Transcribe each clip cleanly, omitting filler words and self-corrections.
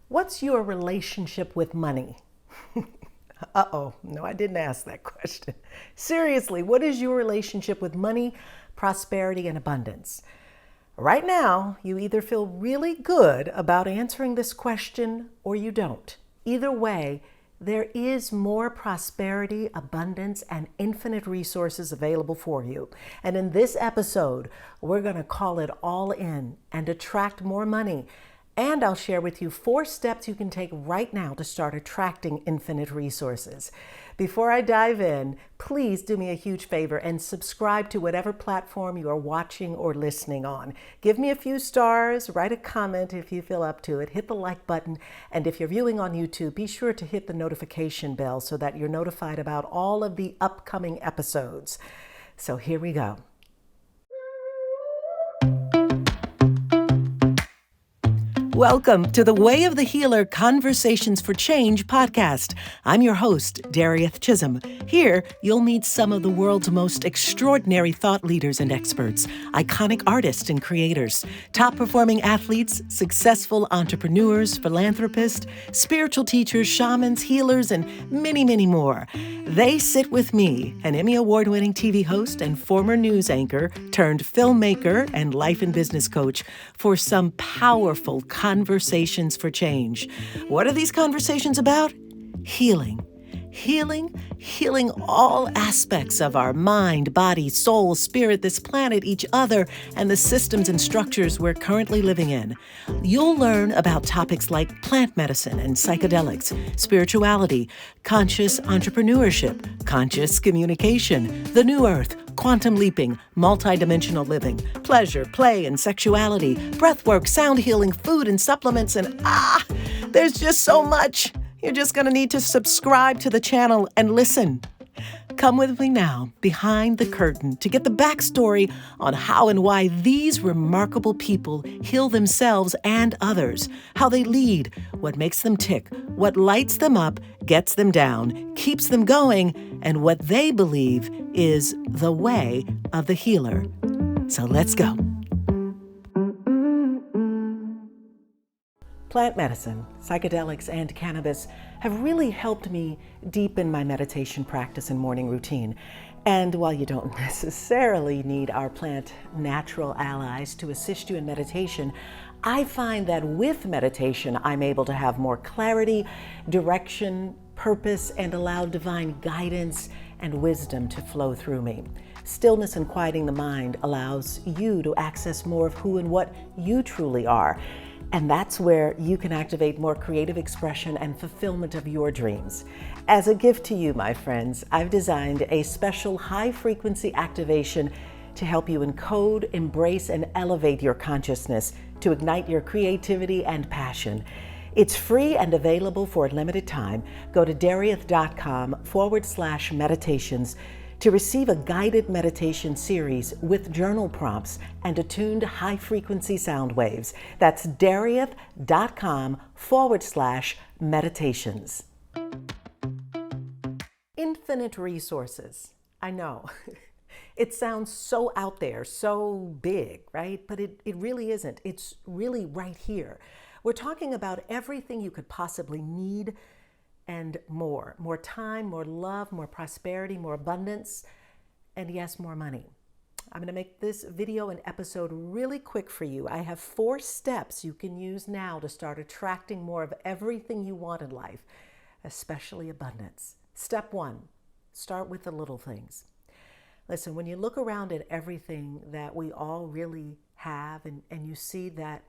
What's your relationship with money? Uh-oh, no, I didn't ask that question. Seriously, what is your relationship with money, prosperity, and abundance? Right now, you either feel really good about answering this question or you don't. Either way, there is more prosperity, abundance, and infinite resources available for you. And in this episode, we're going to call it all in and attract more money. And I'll share with you 4 steps you can take right now to start attracting infinite resources. Before I dive in, please do me a huge favor and subscribe to whatever platform you are watching or listening on. Give me a few stars, write a comment if you feel up to it, hit the like button, and if you're viewing on YouTube, be sure to hit the notification bell so that you're notified about all of the upcoming episodes. So here we go. Welcome to the Way of the Healer Conversations for Change podcast. I'm your host, Darieth Chisholm. Here, you'll meet some of the world's most extraordinary thought leaders and experts, iconic artists and creators, top-performing athletes, successful entrepreneurs, philanthropists, spiritual teachers, shamans, healers, and many, many more. They sit with me, an Emmy Award-winning TV host and former news anchor turned filmmaker and life and business coach, for some powerful conversations for change. What are these conversations about? Healing. Healing all aspects of our mind, body, soul, spirit, this planet, each other, and the systems and structures we're currently living in. You'll learn about topics like plant medicine and psychedelics, spirituality, conscious entrepreneurship, conscious communication, the new earth, quantum leaping, multidimensional living, pleasure, play, and sexuality, breathwork, sound healing, food and supplements, and there's just so much. You're just going to need to subscribe to the channel and listen. Come with me now behind the curtain to get the backstory on how and why these remarkable people heal themselves and others, how they lead, what makes them tick, what lights them up, gets them down, keeps them going, and what they believe is the way of the healer. So let's go. Plant medicine, psychedelics, and cannabis have really helped me deepen my meditation practice and morning routine. And while you don't necessarily need our plant natural allies to assist you in meditation, I find that with meditation, I'm able to have more clarity, direction, purpose, and allow divine guidance and wisdom to flow through me. Stillness and quieting the mind allows you to access more of who and what you truly are. And that's where you can activate more creative expression and fulfillment of your dreams. As a gift to you, my friends, I've designed a special high-frequency activation to help you encode, embrace, and elevate your consciousness to ignite your creativity and passion. It's free and available for a limited time. Go to darieth.com/meditations to receive a guided meditation series with journal prompts and attuned high-frequency sound waves. That's darieth.com/meditations. Infinite resources. I know. It sounds so out there, so big, right? But it really isn't. It's really right here. We're talking about everything you could possibly need and more. More time, more love, more prosperity, more abundance, and yes, more money. I'm going to make this video and episode really quick for you. I have 4 steps you can use now to start attracting more of everything you want in life, especially abundance. Step 1, start with the little things. Listen, when you look around at everything that we all really have and you see that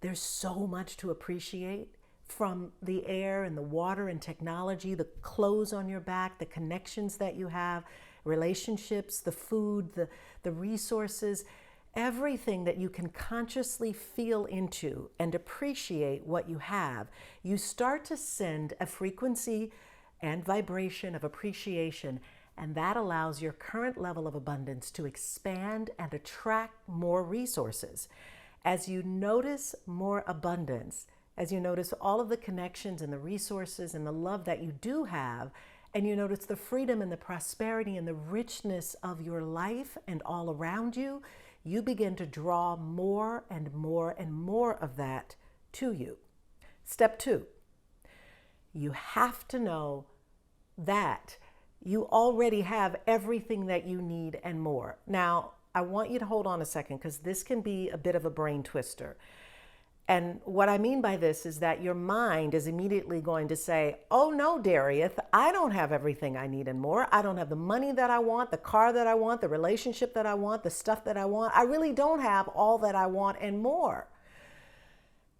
there's so much to appreciate, from the air and the water and technology, the clothes on your back, the connections that you have, relationships, the food, the resources, everything that you can consciously feel into and appreciate what you have, you start to send a frequency and vibration of appreciation, and that allows your current level of abundance to expand and attract more resources. As you notice more abundance, as you notice all of the connections and the resources and the love that you do have, and you notice the freedom and the prosperity and the richness of your life and all around you, you begin to draw more and more and more of that to you. Step 2, you have to know that you already have everything that you need and more. Now, I want you to hold on a second because this can be a bit of a brain twister. And what I mean by this is that your mind is immediately going to say, oh no, Darieth, I don't have everything I need and more. I don't have the money that I want, the car that I want, the relationship that I want, the stuff that I want. I really don't have all that I want and more.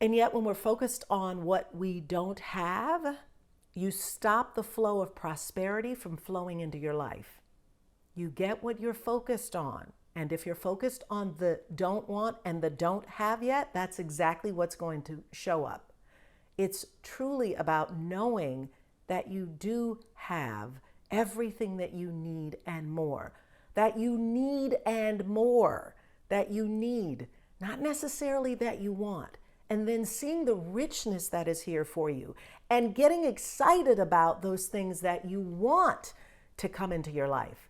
And yet when we're focused on what we don't have, you stop the flow of prosperity from flowing into your life. You get what you're focused on. And if you're focused on the don't want and the don't have yet, that's exactly what's going to show up. It's truly about knowing that you do have everything that you need and more. That you need and more. That you need, not necessarily that you want. And then seeing the richness that is here for you and getting excited about those things that you want to come into your life.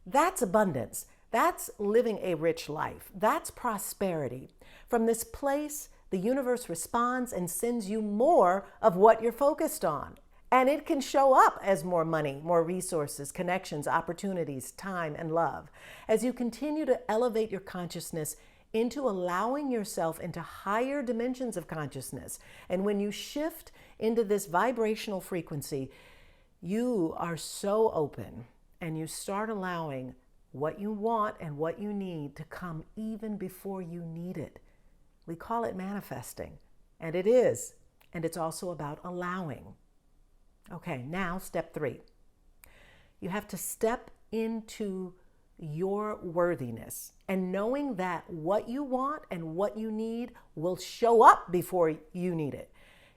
That's abundance. That's living a rich life. That's prosperity. From this place, the universe responds and sends you more of what you're focused on. And it can show up as more money, more resources, connections, opportunities, time, and love. As you continue to elevate your consciousness into allowing yourself into higher dimensions of consciousness. And when you shift into this vibrational frequency, you are so open and you start allowing what you want and what you need to come even before you need it. We call it manifesting, and it is. And it's also about allowing. Okay, now step 3. You have to step into your worthiness and knowing that what you want and what you need will show up before you need it.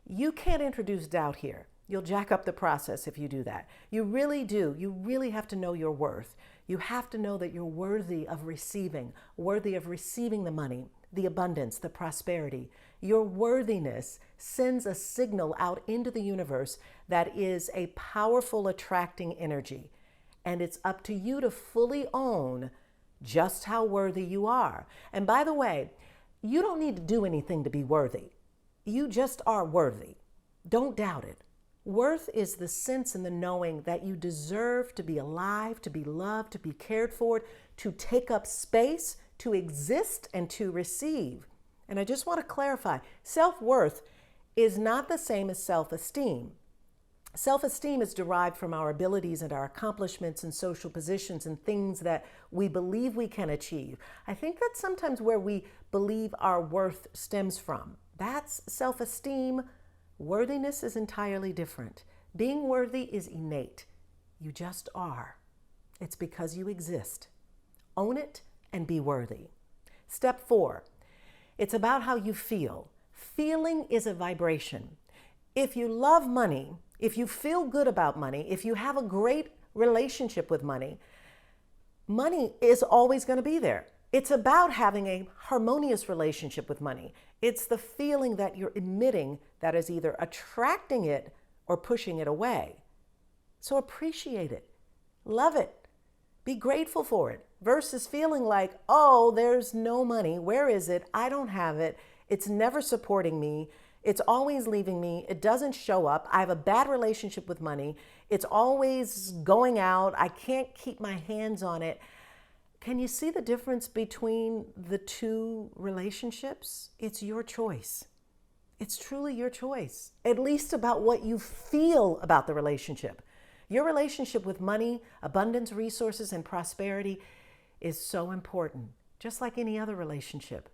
You can't introduce doubt here. You'll jack up the process if you do that. You really do. You really have to know your worth. You have to know that you're worthy of receiving the money, the abundance, the prosperity. Your worthiness sends a signal out into the universe that is a powerful attracting energy. And it's up to you to fully own just how worthy you are. And by the way, you don't need to do anything to be worthy. You just are worthy. Don't doubt it. Worth is the sense and the knowing that you deserve to be alive, to be loved, to be cared for, to take up space, to exist, and to receive. And I just want to clarify, self-worth is not the same as self-esteem. Self-esteem is derived from our abilities and our accomplishments and social positions and things that we believe we can achieve. I think that's sometimes where we believe our worth stems from. That's self-esteem. Worthiness is entirely different. Being worthy is innate. You just are. It's because you exist. Own it and be worthy. Step 4, it's about how you feel. Feeling is a vibration. If you love money, if you feel good about money, if you have a great relationship with money, money is always going to be there. It's about having a harmonious relationship with money. It's the feeling that you're emitting that is either attracting it or pushing it away. So appreciate it. Love it. Be grateful for it versus feeling like, oh, there's no money. Where is it? I don't have it. It's never supporting me. It's always leaving me. It doesn't show up. I have a bad relationship with money. It's always going out. I can't keep my hands on it. Can you see the difference between the two relationships? It's your choice. It's truly your choice, at least about what you feel about the relationship. Your relationship with money, abundance, resources, and prosperity is so important, just like any other relationship.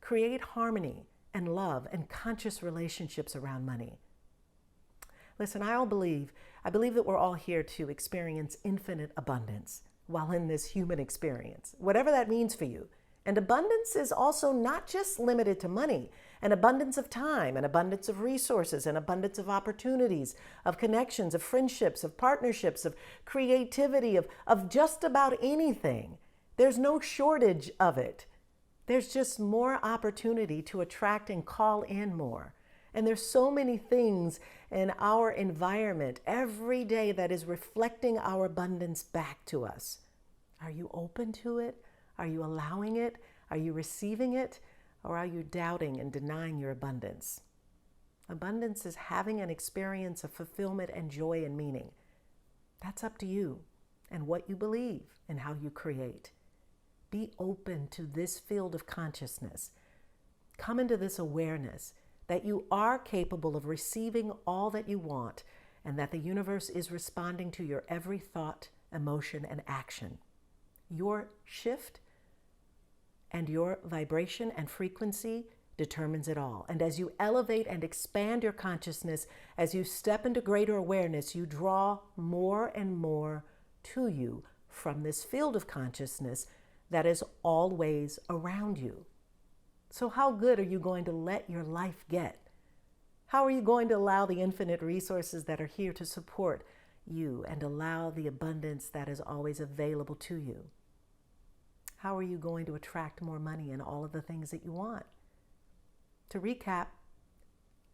Create harmony and love and conscious relationships around money. Listen, I believe that we're all here to experience infinite abundance while in this human experience, whatever that means for you. And abundance is also not just limited to money, an abundance of time, an abundance of resources, an abundance of opportunities, of connections, of friendships, of partnerships, of creativity, of just about anything. There's no shortage of it. There's just more opportunity to attract and call in more. And there's so many things in our environment every day that is reflecting our abundance back to us. Are you open to it? Are you allowing it? Are you receiving it? Or are you doubting and denying your abundance? Abundance is having an experience of fulfillment and joy and meaning. That's up to you and what you believe and how you create. Be open to this field of consciousness. Come into this awareness that you are capable of receiving all that you want and that the universe is responding to your every thought, emotion, and action. Your shift and your vibration and frequency determines it all. And as you elevate and expand your consciousness, as you step into greater awareness, you draw more and more to you from this field of consciousness that is always around you. So how good are you going to let your life get? How are you going to allow the infinite resources that are here to support you and allow the abundance that is always available to you? How are you going to attract more money and all of the things that you want? To recap,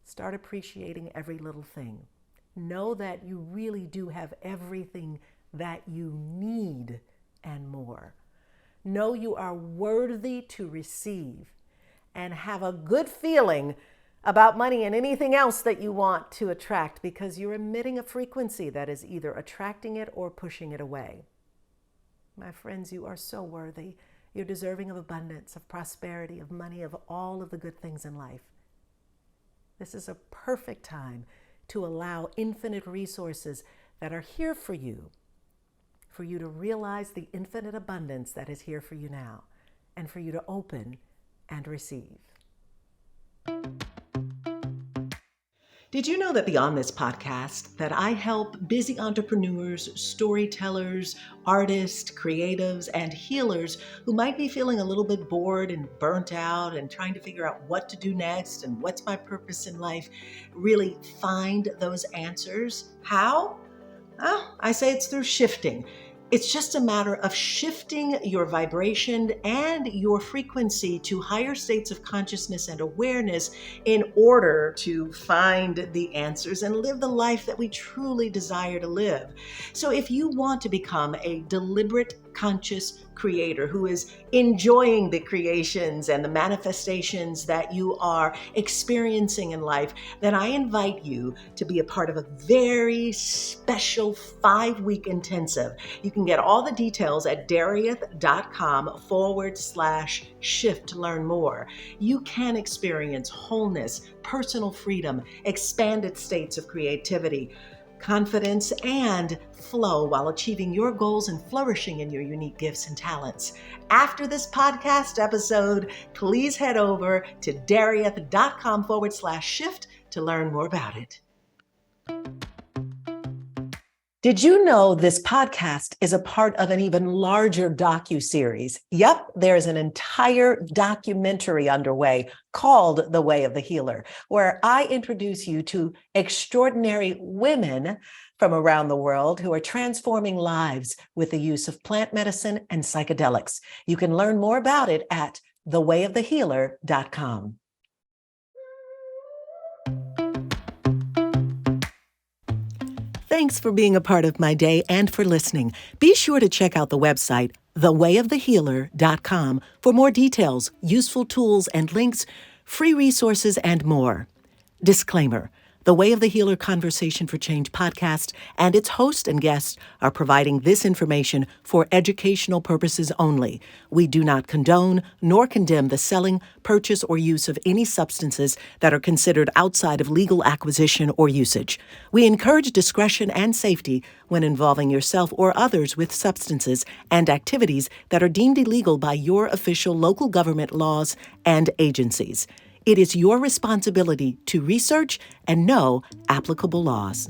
start appreciating every little thing. Know that you really do have everything that you need and more. Know you are worthy to receive and have a good feeling about money and anything else that you want to attract because you're emitting a frequency that is either attracting it or pushing it away. My friends, you are so worthy. You're deserving of abundance, of prosperity, of money, of all of the good things in life. This is a perfect time to allow infinite resources that are here for you to realize the infinite abundance that is here for you now, and for you to open and receive. Did you know that beyond this podcast, that I help busy entrepreneurs, storytellers, artists, creatives, and healers who might be feeling a little bit bored and burnt out and trying to figure out what to do next and what's my purpose in life, really find those answers? How? Well, I say it's through shifting. It's just a matter of shifting your vibration and your frequency to higher states of consciousness and awareness in order to find the answers and live the life that we truly desire to live. So if you want to become a deliberate, conscious creator who is enjoying the creations and the manifestations that you are experiencing in life, then I invite you to be a part of a very special 5-week intensive. You can get all the details at darieth.com/shift to learn more. You can experience wholeness, personal freedom, expanded states of creativity, confidence, and flow while achieving your goals and flourishing in your unique gifts and talents. After this podcast episode, please head over to darieth.com/shift to learn more about it. Did you know this podcast is a part of an even larger docuseries? Yep, there's an entire documentary underway called The Way of the Healer, where I introduce you to extraordinary women from around the world who are transforming lives with the use of plant medicine and psychedelics. You can learn more about it at thewayofthehealer.com. Thanks for being a part of my day and for listening. Be sure to check out the website, thewayofthehealer.com, for more details, useful tools and links, free resources, and more. Disclaimer: The Way of the Healer Conversation for Change podcast and its host and guests are providing this information for educational purposes only. We do not condone nor condemn the selling, purchase, or use of any substances that are considered outside of legal acquisition or usage. We encourage discretion and safety when involving yourself or others with substances and activities that are deemed illegal by your official local government laws and agencies. It is your responsibility to research and know applicable laws.